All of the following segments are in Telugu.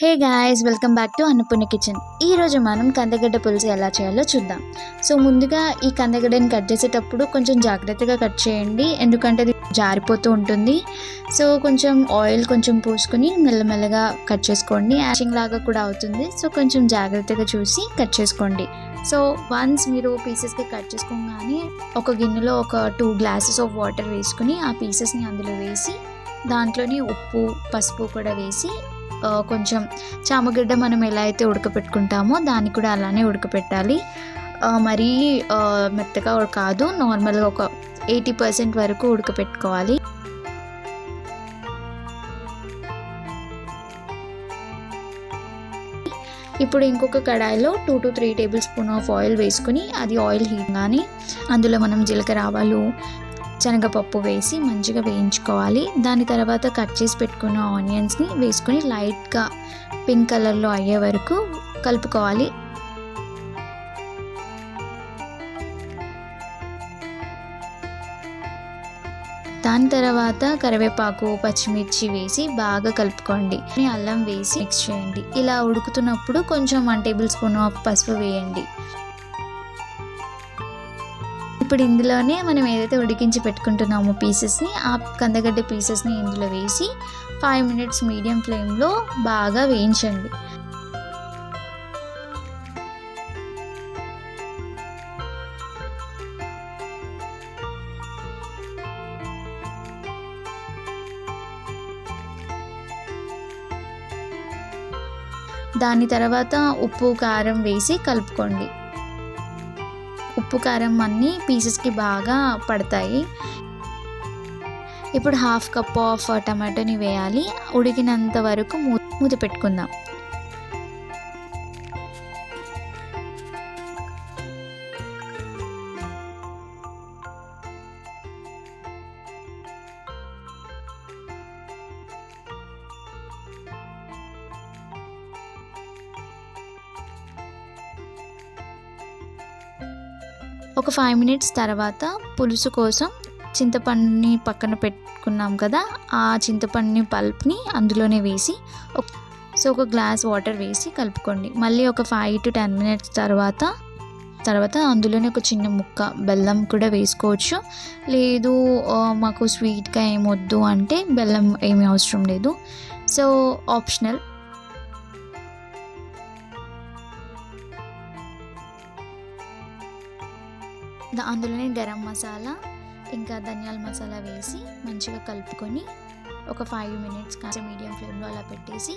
Hey guys, welcome back to Annapurna kitchen. ఈరోజు మనం కందగడ్డ పులుసు ఎలా చేయాలో చూద్దాం. సో ముందుగా ఈ కందగడ్డని కట్ చేసేటప్పుడు కొంచెం జాగ్రత్తగా కట్ చేయండి, ఎందుకంటే అది జారిపోతూ ఉంటుంది. సో కొంచెం ఆయిల్ పోసుకొని మెల్లమెల్లగా కట్ చేసుకోండి. యాషింగ్ లాగా కూడా అవుతుంది. సో కొంచెం జాగ్రత్తగా చూసి కట్ చేసుకోండి. సో వన్స్ మీరు పీసెస్కి కట్ చేసుకోగానే ఒక గిన్నెలో ఒక 2 గ్లాసెస్ ఆఫ్ వాటర్ వేసుకుని ఆ పీసెస్ని అందులో వేసి దాంట్లోని ఉప్పు పసుపు కూడా వేసి కొంచెం చామగడ్డ మనం ఎలా అయితే ఉడకపెట్టుకుంటామో దాన్ని కూడా అలానే ఉడకపెట్టాలి. మరీ మెత్తగా కాదు, నార్మల్గా ఒక 80% వరకు ఉడకపెట్టుకోవాలి. ఇప్పుడు ఇంకొక కడాయిలో 2 to 3 table spoon of oil వేసుకుని అది ఆయిల్ హీట్ కానీ అందులో మనం జీలకర్ర ఆవాలు శనగపప్పు వేసి మంచిగా వేయించుకోవాలి. దాని తర్వాత కట్ చేసి పెట్టుకున్న ఆనియన్స్ని వేసుకొని లైట్గా పింక్ కలర్లో అయ్యే వరకు కలుపుకోవాలి. దాని తర్వాత కరివేపాకు పచ్చిమిర్చి వేసి బాగా కలుపుకోండి. అల్లం వేసి మిక్స్ చేయండి. ఇలా ఉడుకుతున్నప్పుడు కొంచెం 1 టేబుల్ స్పూన్ ఆఫ్ పసుపు వేయండి. ఇప్పుడు ఇందులోనే మనం ఏదైతే ఉడికించి పెట్టుకుంటున్నామో పీసెస్ని, ఆ కందగడ్డ పీసెస్ని ఇందులో వేసి 5 మినిట్స్ మీడియం ఫ్లేమ్లో బాగా వేయించండి. దాని తర్వాత ఉప్పు కారం వేసి కలుపుకోండి. ఉప్పు కారం అన్నీ పీసెస్కి బాగా పడతాయి. ఇప్పుడు 1/2 కప్ ఆఫ్ టమాటోని వేయాలి. ఉడికినంత వరకు మూత పెట్టుకుందాం. ఒక 5 మినిట్స్ తర్వాత పులుసు కోసం చింతపండుని పక్కన పెట్టుకున్నాం కదా, ఆ చింతపండుని పల్ప్ని అందులోనే వేసి ఒక గ్లాస్ వాటర్ వేసి కలుపుకోండి. మళ్ళీ ఒక 5 to 10 మినిట్స్ తర్వాత అందులోనే ఒక చిన్న ముక్క బెల్లం కూడా వేసుకోవచ్చు. లేదు మాకు స్వీట్గా ఏమొద్దు అంటే బెల్లం ఏమీ అవసరం లేదు. So optional. అందులోనే గరం మసాలా ఇంకా ధనియాల మసాలా వేసి మంచిగా కలుపుకొని ఒక 5 మినిట్స్ కాస్త మీడియం ఫ్లేమ్లో అలా పెట్టేసి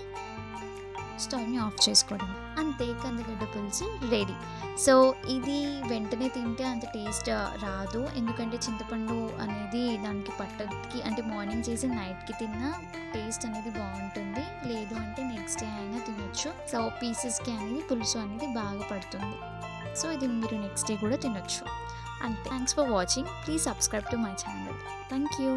స్టవ్ని ఆఫ్ చేసుకోవడం. అంతే, కందగడ్డ పులుసు రెడీ. సో ఇది వెంటనే తింటే అంత టేస్ట్ రాదు, ఎందుకంటే చింతపండు అనేది దానికి పట్టకి, అంటే మార్నింగ్ చేసి నైట్కి తిన్న టేస్ట్ అనేది బాగుంటుంది. లేదు అంటే నెక్స్ట్ డే అయినా తినొచ్చు. సో పీసెస్కి అనేది పులుసు అనేది బాగా పడుతుంది. సో ఇది మీరు నెక్స్ట్ డే కూడా తినొచ్చు. అంతే. Thanks for watching. Please subscribe to my channel. Thank you.